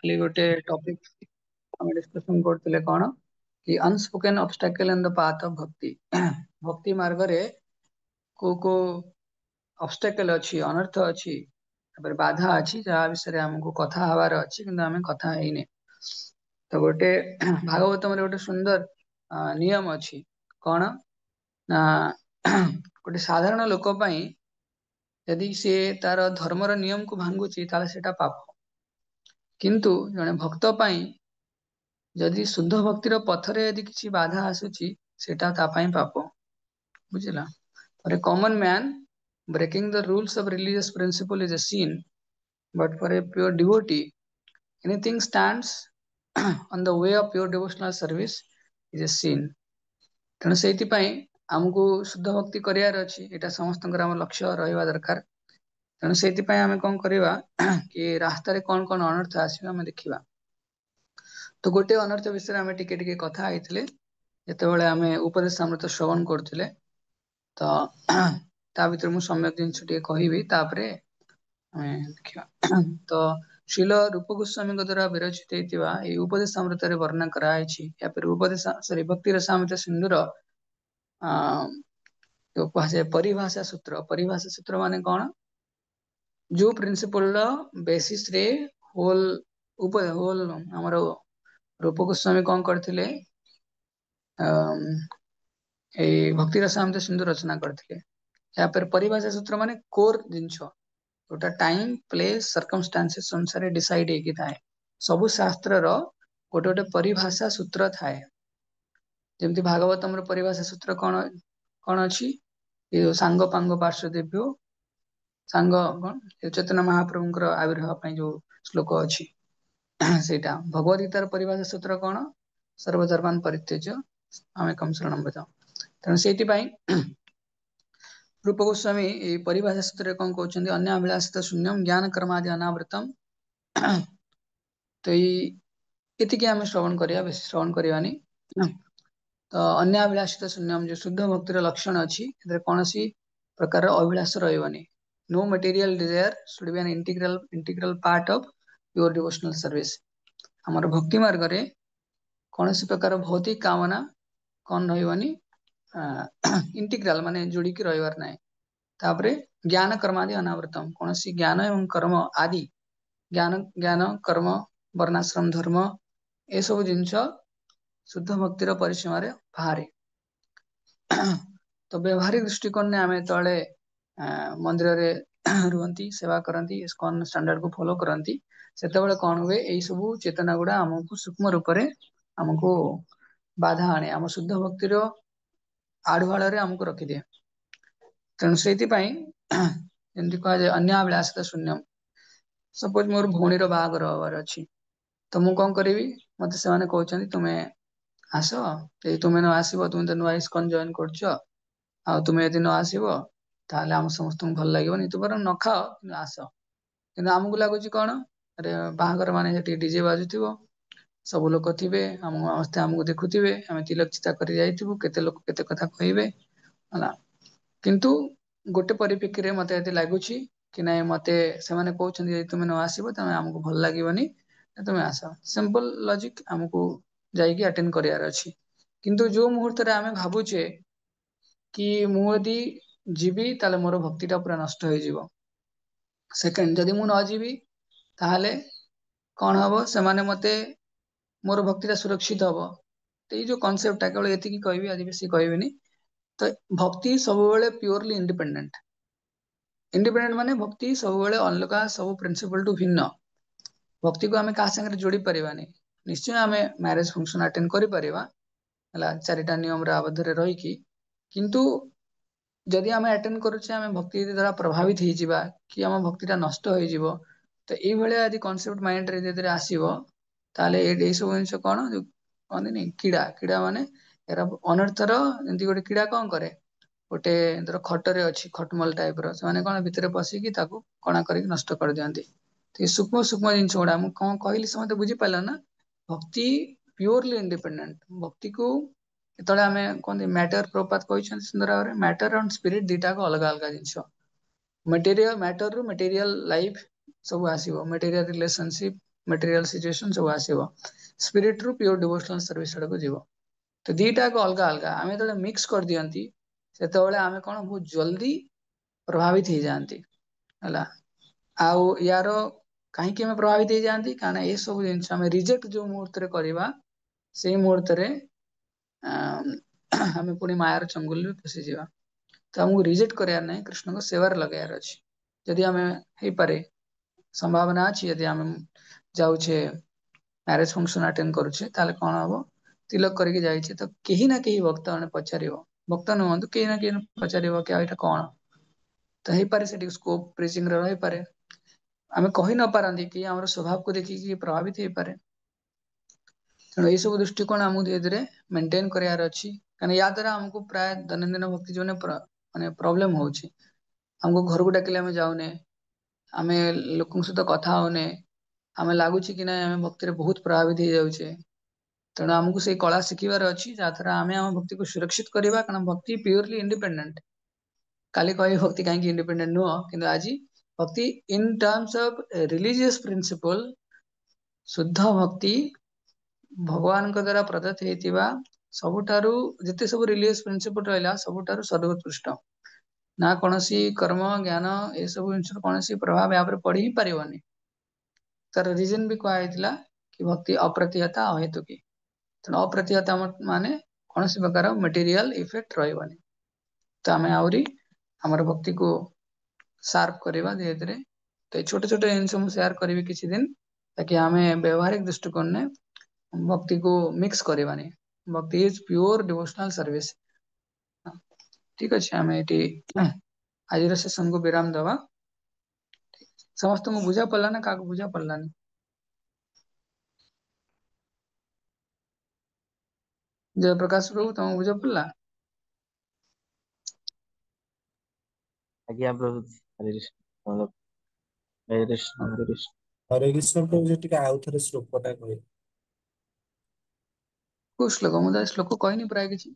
खाली गोटे टॉपिक हम डिस्कशन करते कौन कि unspoken obstacle in the path of भक्ति भक्ति मार्ग रे को ऑब्स्टेकल अच्छी अनर्थ अच्छी बाधा अच्छी जहाँ विषय हमको कथा हबार अच्छी किंतु आम कथा है तो गोटे भागवतम गोटे सुंदर नियम अच्छी कौन ना गोटे साधारण लोक यदि सी तार धर्मर नियम को भांगुची ताले सेटा पाप किंतु जने भक्त पाई जदि शुद्ध भक्तिर पथरे यदि किसी बाधा आसुची सेटा तापाई पाप बुझिला for a common man breaking the rules of religious principle is a sin but for a pure devotee anything stands on the way of pure devotional service is a sin तेणु से आमको शुद्ध भक्ति करार अच्छी एटा समस्त लक्ष्य रहा दरकार तेणु से आम कौन करवा कि रास्तार कौन कौन अनर्थ आसो आम देखा तो गोटे अनर्थ विषय आम टिके कथा होते जिते आम उपदेश अमृत श्रवण करुले तो ता भर मुझे सम्यक जिन कहि देखा तो शिल रूप गोस्वामी द्वारा विरचित उपदेश अमृत वर्णना कराई या फिर उपदेश सॉरी भक्ति रसामृत सिंधुर जो कह परिभाषा सूत्र माने कौन जो प्रिंसिपल बेसिस रे होल होल हमर रूप गोस्वामी कौन करथिले भक्ति रसामृत सिंधु रचना करथिले या फिर परिभाषा सूत्र माने कोर जिंस जोटा टाइम प्लेस सर्कमस्टांसेस अनुसार डिसाइड हेकी थाए सबु शास्त्र रो गोटे गोटे परिभाषा सूत्र थाए जेमती भागवतम रो परिभाषा सूत्र कौन कौन अच्छी ये सांग पांग पार्श्वदेव्यो सांग कौन चैतन्य महाप्रभुंकर आविर्भाव जो श्लोक अच्छी सेटा भगवद गीतार परिभाषा सूत्र कौन सर्वधर्मान परित्यज्य आम कम शरणम बजाओ तेणु से रूप गोस्वामी परिभाषा सूत्र कौन कहते अन्य अभिलाषित शून्यम ज्ञान कर्मादि अनावृतम तो ये आम श्रवण करिया बेसी श्रवण करवानी तो अन्य अभिलाषित शून्यम जो शुद्ध भक्तिर लक्षण अच्छी कौन सी प्रकार अभिलाष रही no material desire should be an integral part of your devotional service हमार भक्ति मार्ग रे कौन सी प्रकार भौतिक कामना कौन रही इंटीग्राल माने जोड़िकी रहीबार ना तापरे ज्ञान कर्मादि अनावृतम कौन सी ज्ञान एवं कर्म आदि ज्ञान कर्म वर्णाश्रम धर्म ए सब जिनस शुद्ध भक्तिर परिसीम बाहर तो व्यवहारिक दृष्टिकोण ने आम तले मंदिर रे रुहंती सेवा करती कौन स्टैंडर्ड को फॉलो करती से कौन हुए यही सब चेतना गुड़ा आमको सूक्ष्म रूप से आमको बाधा आने आम शुद्ध भक्तिर आढ़ुआल आमको रखिदिए तेणु से जमी कह जाए अन्य अभिलाषित शून्यम सपोज मोर भौणीर बाहागर हबार अच्छी तो मुझे कौन करी मत से कहते तुम्हें आस तुम्हें न आसब तुम तो नुआ इस्कन जॉइन कर तुम्हें यदि न आसब ताहले आम समस्त भल लगे तुम बर न खाओ कि आस कि आमको लगुच कौन अरे बाहागर माने डीजे बाजुव सब लोक थे समस्ते आमको देखुवे आम तिलक चिता कर लोक केते कथा कहे किंतु गोटे परिप्रेक्षी मत ये लगुच कि ना मत से कहते तुम्हें न आसब तुम आमको भल लगे तुम्हें आस सिंपल लॉजिक आमको जाइए अटेंड करार अच्छी किंतु जो मुहूर्त आम भावुचे कि मुझे जीवी ताले मोर भक्तिटा पूरा नष्ट हो सेकेंड जदि मु न जीवी ताहले कौन हम से मते मोर भक्तिटा सुरक्षित हम तो ये जो कॉन्सेप्ट केवल ये कहबी आज बेसी कहबी तो भक्ति सब प्योरली इंडिपेंडेंट माने भक्ति सब अलग सब प्रिंसिपल टू भिन्न भक्ति को आम क्या संगे जोड़ी पारानी निश्चय आम मैरेज फंक्शन अटेंड कर चारिटा नियम आबद्ध रही किंतु जदि आम अटेंड करुचे आम भक्ति द्वारा प्रभावित हो कि आम भक्तिटा नष्ट हो तो यदि कॉन्सेप्ट माइंड रे आसो ताले सब जिन कौन जो कहते कीड़ा कीड़ा माने अनर्थर जमी गोटे कीड़ा कौन करे गोटे धर खटरे अच्छी खटमल टाइप से कौन भितर पशिकी कणा कर नष्ट कर दिखती तो सूक्ष्म सूक्ष्म जिन गुड़ा मुझे कौन कहली से मत बुझीपार ना भक्ति प्योरली इंडिपेंडेंट भक्ति को जो आम कहते मैटर प्रपात कहते सुंदर भाव में मैटर एंड स्पिरिट दुईटा अलग अलग जिन मैटेरियल रु मैटेरियल लाइफ सब आसो मैटेरियल रिलेशनशिप मटेरियल सिचुएशन सब आसीबो स्पिरिट रु प्योर डिवोशनल सर्विस आड़क जीव तो दीटा को अलग अलग आम जो मिक्स कर दियंती सेतेबेले आमे कोन बहुत जल्दी प्रभावित हो जाती है आउ यार कहीं प्रभावित हो जाती कारण ये सब जिन रिजेक्ट जो मुहूर्त करवा से मुहूर्त आम पुणी मायार चंगुल में फसीजा तो आमको रिजेक्ट करार ना कृष्ण को सेवार लगार अच्छी जदि आम हो पारे संभावना अच्छी यदि आम जाऊे मैरेज फंक्शन अटेंड करुचे ताले कौन हम तिलक करके जाइए तो कहीं ना कहीं भक्त मैंने पचार भक्त नुहतु कहीं ना कहीं पचार क्या यहाँ कौन तो हो पारे से स्कोप प्रिचिंग रही पारे आम कही न पारती कि आम स्वभाव को देखिए प्रभावित हो पारे तेणु यही सब दृष्टिकोण आमको धीरे धीरे मेंटेन करार अच्छी कहीं या द्वारा आमको प्राय दैनंदिन भक्ति जीवन माने प्रॉब्लम होची हमको घर को डाकिले आम जाऊने आम लोक सहित कथा होने आम लगुच कि ना आम भक्ति बहुत प्रभावित हो जाऊे तेणु आमको से कला शिखिबार अच्छी जहाँद्वारा आम आम भक्ति को सुरक्षित करवा कारण भक्ति प्योरली इंडिपेंडेंट काली कह भक्ति कहीं इंडिपेंडेंट नुह कि आज भक्ति in terms of religious principle शुद्ध भक्ति भगवान द्वारा प्रदत्त होता सबुठारु जिते सब रिलीजियस प्रिंसिपल रहा सबुठारु सर्वोत्कृष्ट ना कौन कर्म ज्ञान ये सब जिन कौन प्रभाव यहाँ पड़ ही पारनी तार रिजन भी कहला कि भक्ति अप्रतिहता अहेतुकी तेणु अप्रतिहता माने कौन प्रकार मटेरियल इफेक्ट रही तो आम आहरी आमर भक्ति को शार्प करवा धीरे धीरे तो छोटे छोटे जिन सेयार करी किसी दिन ताकि आम व्यवहारिक दृष्टिकोण ने भक्ति को मिक्स करवानी भक्ति इज प्योर डिवोशनल सर्विस ठीक अच्छे आम ये आज सेशन को विराम दवा समस्त को बुझा पड़ा ना क्या बुझा पड़ानी जय प्रकाश प्रभु तुम बुझा पड़ा आज्ञा प्रभु हरे कृष्ण हरे कृष्ण हरे कृष्ण हरे कृष्ण प्रभु जी टिके आउ थरे श्लोकटा कहे को श्लोक मुझे श्लोक कही नहीं प्राय किसी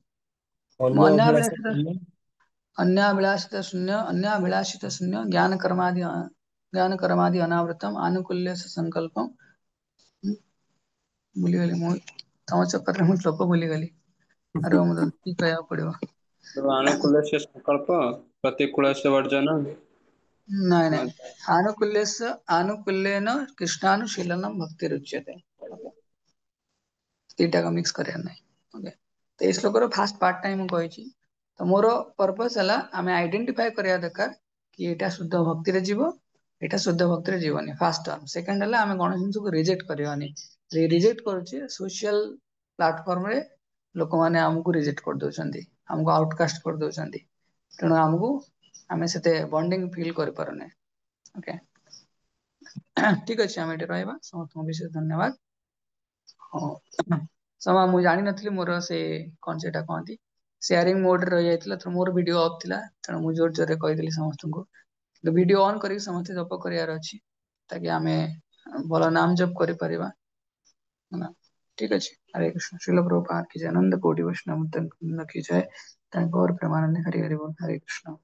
अन्य अभिलाष अन्याभिलाषित अन्याभिलाषित शून्य ज्ञान कर्मादि अनावृतम आनुकूल्य संकल्पम भूलीगली मु तम चक्कर में श्लोक भूलीगली अरे मुझे की कहया पड़ो तो अनुकूल से संकल्प प्रतिकूल से वर्जन नहीं नहीं आनुकूल्यन कृष्णानुशीलनम भक्ति रुच्यते ओके तीटा का मिक्स करिया नहीं ओके तो इस श्लोक फास्ट पार्ट टाइम कही तो मोर पर्पस है आम आइडेंटिफाई करवा दरकार कि यहाँ शुद्ध भक्ति रे जीव यहाँ शुद्ध भक्ति रे जीवनी फास्ट टर्म सेकंड है आम कौन जिन को रिजेक्ट करवानी रिजेक्ट करुचे सोशल प्लेटफॉर्म रे लोक मैंने आमको रिजेक्ट कर दौरान आमको आउटकास्ट कर दौरान तेणु आमको आम से बॉन्डिंग फील कर पारने ओके ठीक अच्छे आम ये रहा समस्त विशेष धन्यवाद समा मु जानी नथली मोर से कौन सेटा कहती शेयरिंग मोड रे रही जाइतिला तो मोर वीडियो ऑफ थिला तेणु मु जोर जोर रे कहिदेली समस्त को तो वीडियो ऑन करी समस्त जप करियार अछि ताकि आमे भल नाम जप करि परिबा ना ठीक अछि हरे कृष्ण श्रील प्रभुपाद की जय आनंद कोटि वैष्णव की जय थैंक गॉड प्रेमानंद हरि हरि बोल हरे कृष्ण